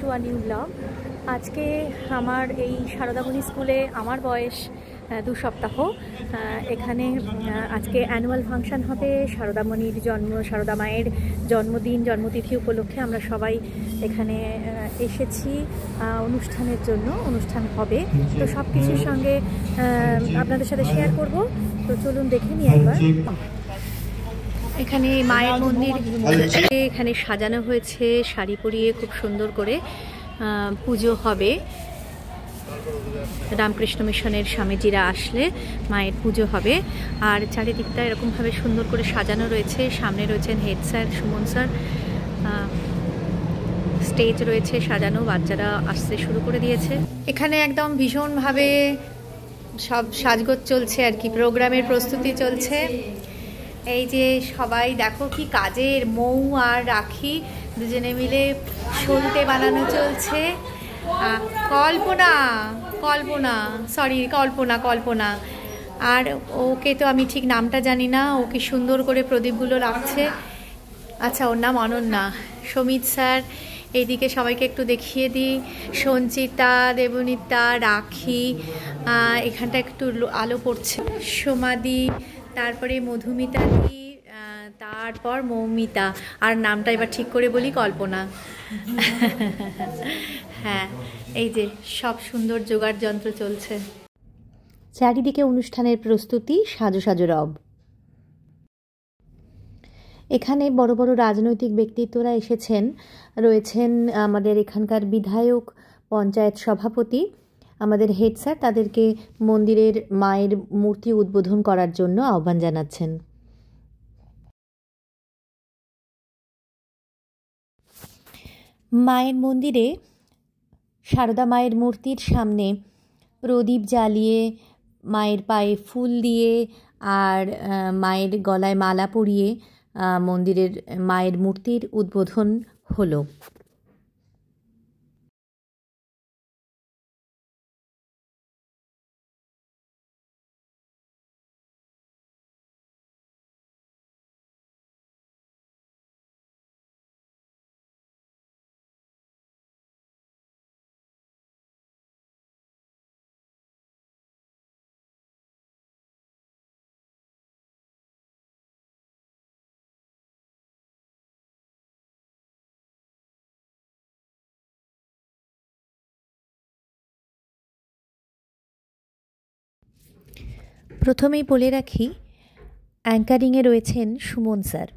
To a new blog. আজকে আমার এই সারদামণি স্কুলে আমার বয়স 2 সপ্তাহ। এখানে আজকে অ্যানুয়াল ফাংশন হবে, সারদামণির সারদা মায়ের জন্মদিন জন্মতিথি উপলক্ষে আমরা সবাই এখানে এসেছি অনুষ্ঠানের জন্য। অনুষ্ঠান হবে, তো সব কিছুর সঙ্গে আপনাদের সাথে শেয়ার করব। তো চলুন দেখে নিই একবার। এখানে মায়ের মন্দির এখানে সাজানো হয়েছে, শাড়ি পরিয়ে খুব সুন্দর করে পুজো হবে। রামকৃষ্ণ মিশনের স্বামীজিরা আসলে মায়ের পুজো হবে। আর চারিদিকটা এরকমভাবে সুন্দর করে সাজানো রয়েছে। সামনে রয়েছেন head sir Suman sir, stage রয়েছে সাজানো, বাচ্চারা আসতে শুরু করে দিয়েছে। এখানে একদম ভীষণভাবে সব সাজগোজ চলছে আর কি, প্রোগ্রামের প্রস্তুতি চলছে। এই যে সবাই দেখো কি কাজের, মৌ আর রাখি দুজনে মিলে সলতে বানানো চলছে। কল্পনা আর ওকে তো আমি ঠিক নামটা জানি না, ও কি সুন্দর করে প্রদীপগুলো রাখছে। আচ্ছা, ওর নাম অনন্যা। সমিত স্যার, এইদিকে সবাইকে একটু দেখিয়ে দিই, সঞ্চিতা, দেবনীতা, রাখি, এখানটা একটু আলো পড়ছে, সোমাদি, তারপরে মধুমিতাদি, তারপর মৌমিতা, আর নামটা এবার ঠিক করে বলি কল্পনা। হ্যাঁ, এই যে সব সুন্দর জোগাড় যন্ত্র চলছে। চারিদিকে অনুষ্ঠানের প্রস্তুতি, সাজো সাজো রব। এখানে বড় বড় রাজনৈতিক ব্যক্তিত্বরা এসেছেন, রয়েছেন আমাদের এখানকার বিধায়ক, পঞ্চায়েত সভাপতি, আমাদের হেড স্যার। তাদেরকে মন্দিরের মায়ের মূর্তি উদ্বোধন করার জন্য আহ্বান জানাচ্ছেন। মায়ের মন্দিরে সারদা মায়ের মূর্তির সামনে প্রদীপ জ্বালিয়ে, মায়ের পায়ে ফুল দিয়ে আর মায়ের গলায় মালা পরিয়ে মন্দিরের মায়ের মূর্তির উদ্বোধন হলো। প্রথমেই বলে রাখি, অ্যাঙ্কারিংয়ে রয়েছেন সুমন স্যার।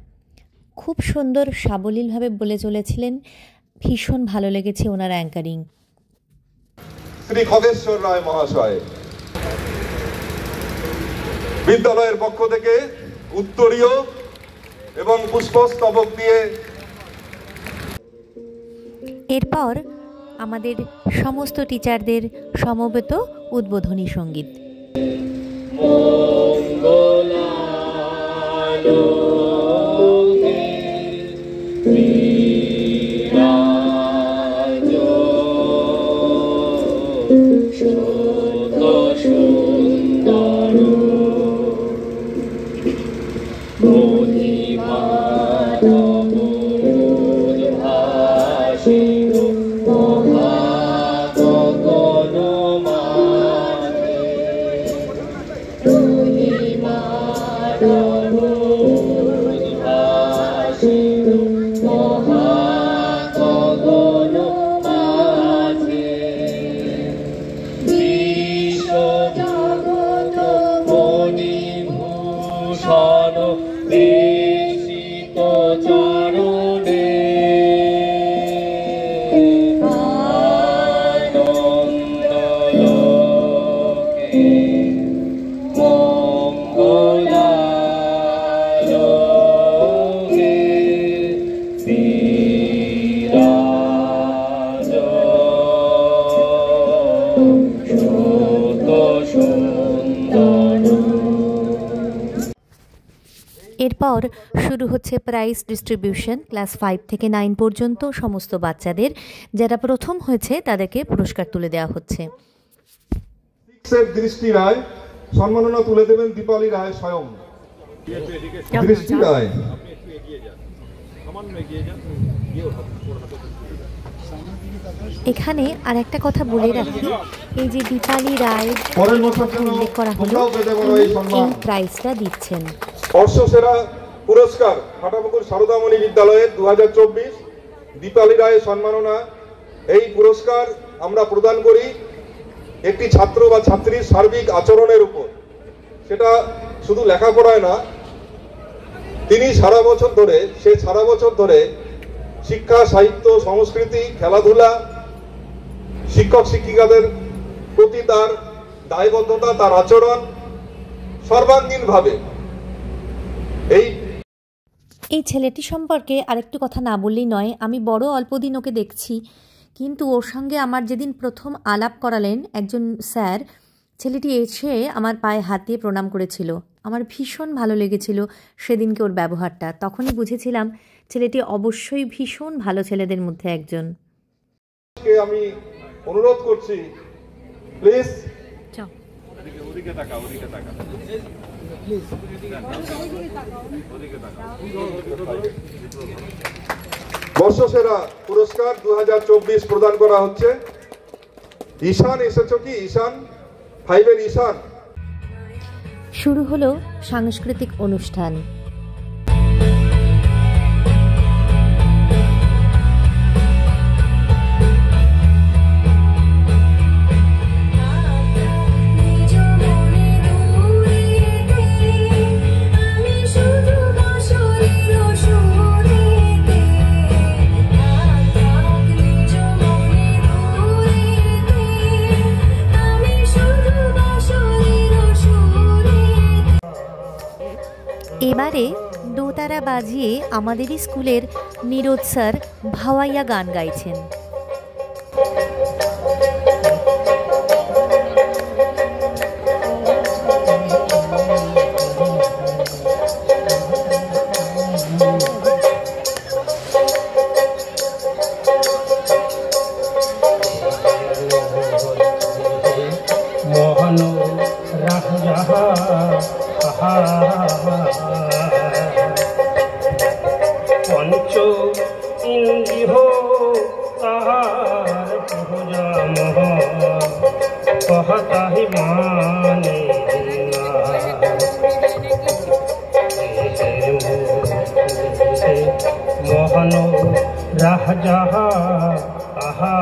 খুব সুন্দর সাবলীলভাবে বলে চলেছিলেন, ভীষণ ভালো লেগেছে ওনার অ্যাঙ্কারিং। শ্রী খগেশ্বর রায় মহাশয় বিদ্যালয়ের পক্ষ থেকে উত্তরীয় এবং পুষ্পস্তবক দিয়ে। এরপর আমাদের সমস্ত টিচারদের সমবেত উদ্বোধনী সঙ্গীত। এরপর শুরু হচ্ছে প্রাইজ ডিস্ট্রিবিউশন। ক্লাস 5 থেকে 9 পর্যন্ত সমস্ত বাচ্চাদের, যারা প্রথম হয়েছে তাদেরকে পুরস্কার তুলে দেওয়া হচ্ছে। দৃষ্টি রায় সম্মাননা তুলে দেবেন দীপালি রায় স্বয়ং। দৃষ্টি রায়, এখানে আর একটা কথা বলে রাখি, এই যে দীপালি রায় উল্লেখ করা হলো, এই প্রাইজটা দিচ্ছেন। বর্ষসেরা পুরস্কার ফাটাপুকুর সারদামণি বিদ্যালয়ের 2024 দীপালি রায়ের সম্মাননা। এই পুরস্কার আমরা প্রদান করি একটি ছাত্র বা ছাত্রীর সার্বিক আচরণের উপর। সেটা শুধু লেখাপড়ায় না, তিনি সারা বছর ধরে শিক্ষা, সাহিত্য, সংস্কৃতি, খেলাধুলা, শিক্ষক শিক্ষিকাদের প্রতি তার দায়বদ্ধতা, তার আচরণ সর্বাঙ্গীনভাবে। এই ছেলেটি সম্পর্কে আরেকটু কথা না বললেই নয়। আমি বড় অল্প দিন ওকে দেখছি, কিন্তু ওর সঙ্গে আমার যেদিন প্রথম আলাপ করালেন একজন স্যার, ছেলেটি এসে আমার পায়ে হাত দিয়ে প্রণাম করেছিল। আমার ভীষণ ভালো লেগেছিল সেদিনকে ওর ব্যবহারটা। তখনই বুঝেছিলাম ছেলেটি অবশ্যই ভীষণ ভালো ছেলেদের মধ্যে একজন। আমি অনুরোধ করছি, প্লিজ বর্ষসেরা পুরস্কার 2024 প্রদান করা হচ্ছে। ঈশান এসেছো কি? ঈশান 5 ঈশান। শুরু হলো সাংস্কৃতিক অনুষ্ঠান। এবারে দোতারা বাজিয়ে আমাদেরই স্কুলের নীরজ স্যার ভাওয়াইয়া গান গাইছেন। পঞ্চ ইন্দ্রিহ তাহার পূজা মহ কহতাহি মানে মোহন রাজা আহা।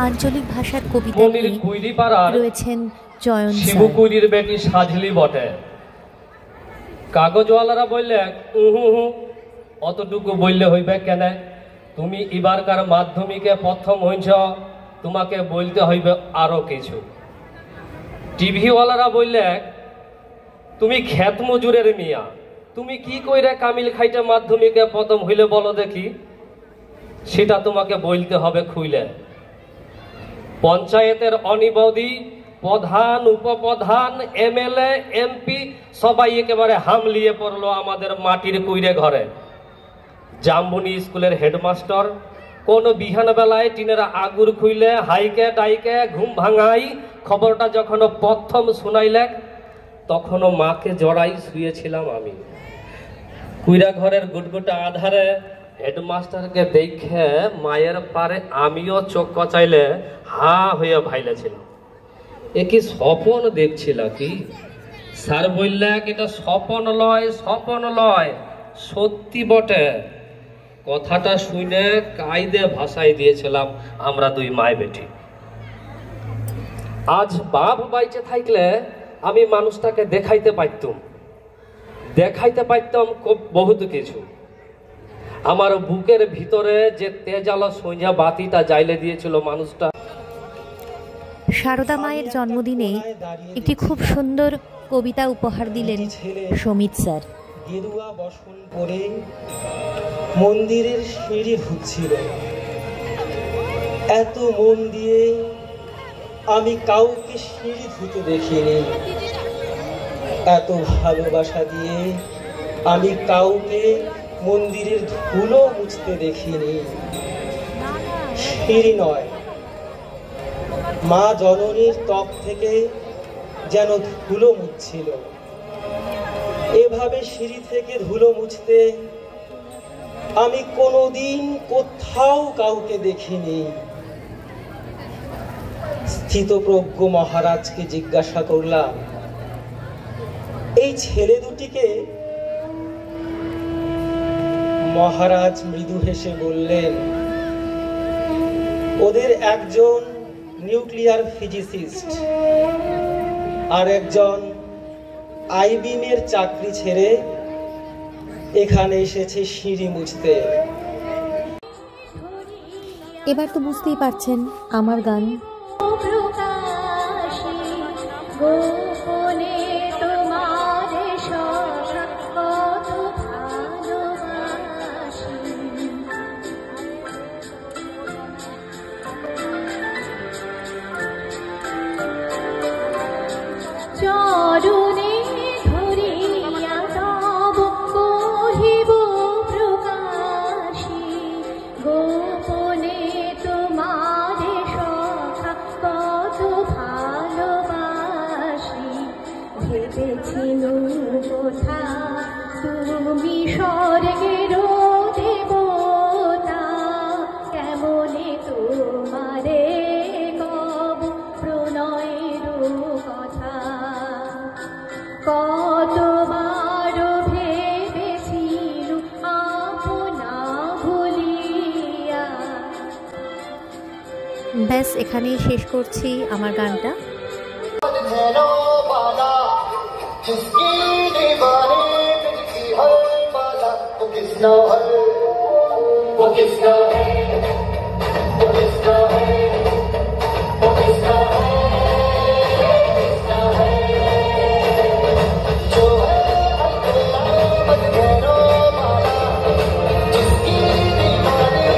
আঞ্চলিক ভাষার কবিতা রয়েছেন জয়ন শিবকুড়ির বেটি সাজলি বটে। কাগজওয়ালারা বললে অতটুকু বললে হইবে কেন? তুমি এবারকার মাধ্যমিকে প্রথম হইছ, তোমাকে বলতে হইবে আরো কিছু। টিভিওয়ালারা বললে তুমি ক্ষেত মজুরের মিয়া, তুমি কি কইরে কামিল খাইতে মাধ্যমিকে প্রথম হইলে বলো দেখি, সেটা তোমাকে বলতে হবে খুইলে। পঞ্চায়েতের অনিবদী প্রধান, উপপ্রধান, এমএলএ, এমপি সবাই একেবারে হামলিয়ে পড়লো আমাদের মাটির কুইরে ঘরে। জাম্বুনি স্কুলের হেডমাস্টার কোন বিহান বেলায় টিনের আগুর খুইলে হাইকে টাইকে ঘুম ভাঙাই খবরটা যখন প্রথম শুনাইলে, তখনও মাকে জড়াই শুয়েছিলাম আমি। কুইরা ঘরের গুটগুটা আধারে হেডমাস্টারকে দেখে মায়ের পারে আমিও চোখ কচাইলে হা হয়ে ভাইলেছিলাম। এ কি স্বপন দেখছিল কি? স্যার বললে এটা স্বপন লয়, স্বপন লয়, সত্যি বটে। কথাটা শুনে কায়দে ভাষায় দিয়েছিলাম আমরা দুই মায় বেটি। আজ বাপ বাইচে থাকলে আমি মানুষটাকে দেখাইতে পারতাম বহুত কিছু। আমার বুকের ভিতরে যে তেজালো সন্ধ্যা বাতিটা জ্বাইলে দিয়েছিল মানুষটা। সারদা মায়ের জন্মদিনে একটি খুব সুন্দর কবিতা উপহার দিলেন সমিত স্যার। গেরুয়া বসন পরে মন্দিরের সিঁড়ি ঢুকছিল। এত মন দিয়ে আমি কাউকে সিঁড়ি ধুতে দেখিনি, এত ভালোবাসা দিয়ে আমি কাউকে মন্দিরের ধুলো মুছতে দেখিনি। সিঁড়ি নয়, মা জননীর ত্বক থেকে যেন ধুলো মুছছিল। এভাবে সিঁড়ি থেকে ধুলো মুছতে আমি কোনোদিন কোথাও কাউকে দেখিনি। স্থিতপ্রজ্ঞ মহারাজকে জিজ্ঞাসা করলাম, এই ছেলে দুটিকে? মহারাজ মৃদু হেসে বললেন, ওদের একজন নিউক্লিয়ার ফিজিসিস্ট আর একজন আইবিএমের চাকরি ছেড়ে এখানে এসেছে সিঁড়ি মুছতে। এবার তো বুঝতেই পারছেন আমার গান। তুমি স্বর্গের দেবতা, কেমনে তোমারে কব প্রণয়ের কথা। কতবার ভেবেছিল আপনা ভুলিয়া। ব্যাস এখানেই শেষ করছি আমার গানটা। जिसकी दीवारें तुझकी हर माला, वो किसना है, वो किसना है, वो किसना है, वो किसना है, किसना है, जो है अल्लाह मदनो माला, जिसकी दीवारें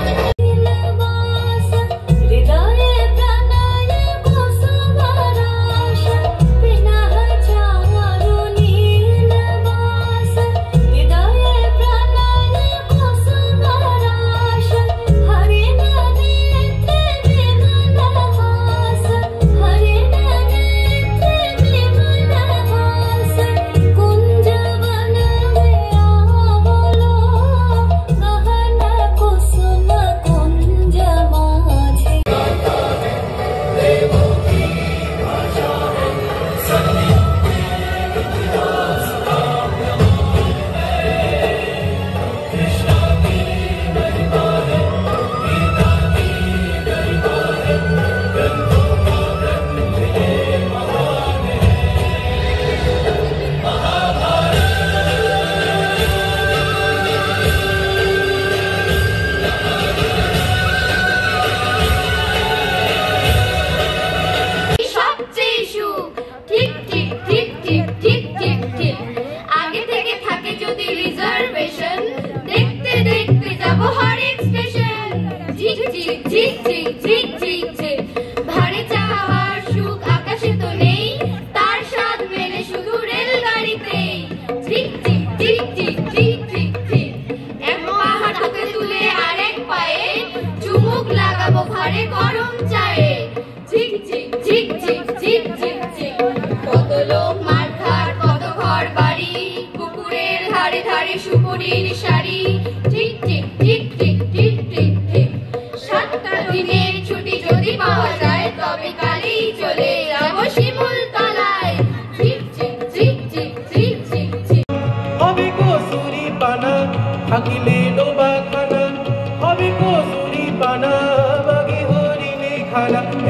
तुझकी नवास हृदय प्रणय को संवराश बिना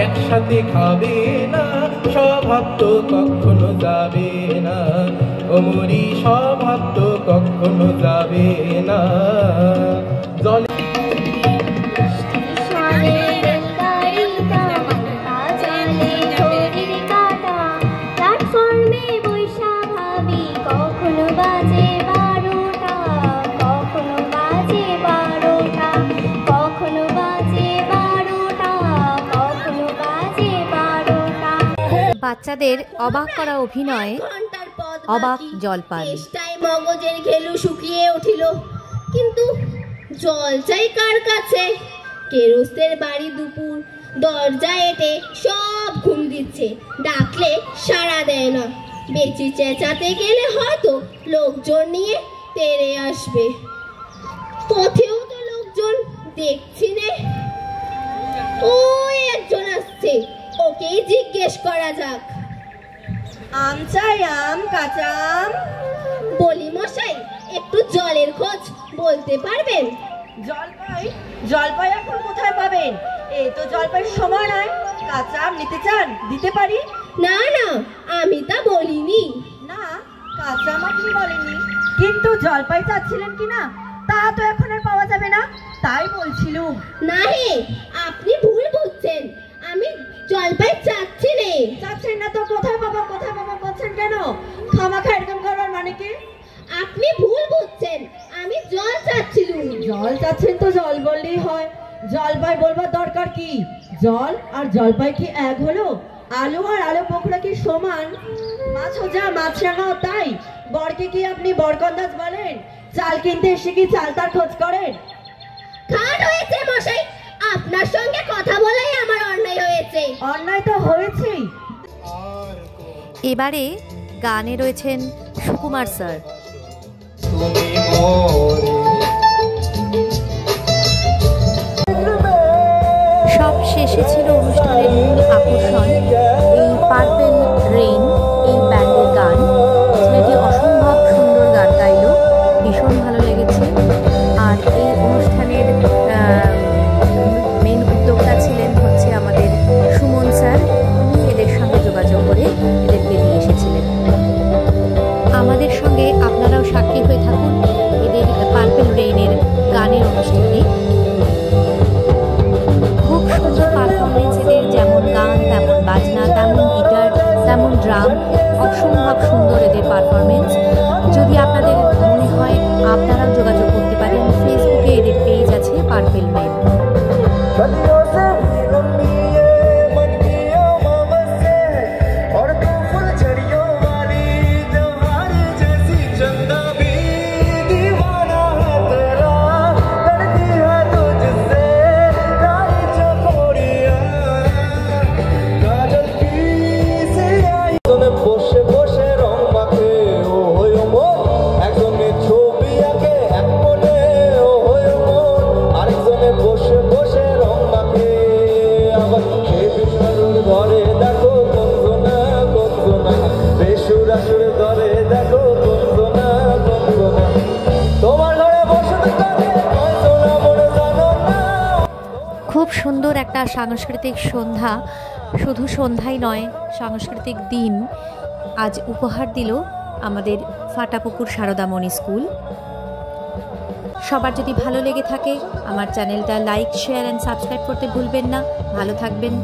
একসাথে খাবে না, স্বভাব তো কখনো যাবে না, ওমরি স্বভাব তো কখনো যাবে না। জলে বাচ্চাদের অবাক করা অভিনয়ে অবাক জলপান। মগজের ঘেলু শুকিয়ে উঠিল, কিন্তু জল চাই কার কাছে? কেরোসের বাড়ি দুপুর, দরজা এটে সব ঘুম দিচ্ছে, ডাকলে সাড়া দেয় না। বেচি চেঁচাতে গেলে হয়তো লোকজন নিয়ে তেড়ে আসবে। পথেও তো লোকজন দেখছি নে। ওই একজন আসছে, ওকেই জিজ্ঞেস করা যাক। আম চাই, আম, কাঁচা আম। বলি মশাই, একটু জলের খোঁজ বলতে পারবেন? জলপাই? জলপাই এখন কোথায় পাবেন? এই তো জলপাইয়ের সময় নয়। কাঁচা আম নিতে চান? দিতে পারি। না না, আমি তা বলিনি। না, কাঁচা আম আপনি বলেননি, কিন্তু জলপাই চাচ্ছিলেন কিনা তা তো এখন আর পাওয়া যাবে না, তাই বলছিলুম। না হে, আপনি ভুল বুঝছেন। আমি জলপাই চাচ্ছি নে। চাচ্ছেন না তো কোথায় পাবো কোথায় পাবো করছেন কেন? খামাখা এরকম করার মানে কি? আপনি ভুল বুঝছেন, আমি জল চাচ্ছিলুম। জল চাচ্ছেন তো জল বললেই হয়, জলপাই বলবার দরকার কি? জল আর জলপাই কি এক হলো? আলু আর আলু পোকরা কি সমান? মাছ হোজা মাছ রাঙাও তাই? বরকে কি আপনি বরকন্দাজ বলেন? চাল কিনতে এসে কি চাল তার খোঁজ করেন? খাট হয়েছে মশাই, আপনার সঙ্গে কথা বলাই আমার অন্যায় হয়েছে। অন্যায় তো হয়েছেই। এবারে গানে রয়েছেন সুকুমার স্যার। সব শেষে ছিল অনুষ্ঠানের মূল আকর্ষণ, এই পার্পেল রেইন, এই ব্যান্ডের গান। ছেলেটি অসম্ভব সুন্দর গান গাইল, ভীষণ ভালো লেগেছে। আর এই অনুষ্ঠানের মেন উদ্যোক্তা ছিলেন হচ্ছে আমাদের সুমন স্যার। উনি এদের সঙ্গে যোগাযোগ করে এদেরকে নিয়ে এসেছিলেন। আমাদের সঙ্গে আপনারাও সাক্ষী হয়ে থাকুন এদের পার্পেল রেইনের গানের অনুষ্ঠানে। খুব সুন্দর পারফরমেন্স এদের, যেমন গান তেমন বাজনা, তেমন গিটার, তেমন ড্রাম, অসম্ভব সুন্দর এদের পারফরমেন্স। যদি আপনাদের মনে হয় আপনারাও যোগাযোগ করতে পারেন, ফেসবুকে এদের পেজ আছে পার্পেল রেইন। খুব সুন্দর একটা সাংস্কৃতিক সন্ধ্যা, শুধু সন্ধ্যাই নয়, সাংস্কৃতিক দিন আজ উপহার দিল আমাদের ফাটাপুকুর সারদামণি স্কুল। সবার যদি ভালো লেগে থাকে আমার চ্যানেলটা লাইক, শেয়ার অ্যান্ড সাবস্ক্রাইব করতে ভুলবেন না। ভালো থাকবেন।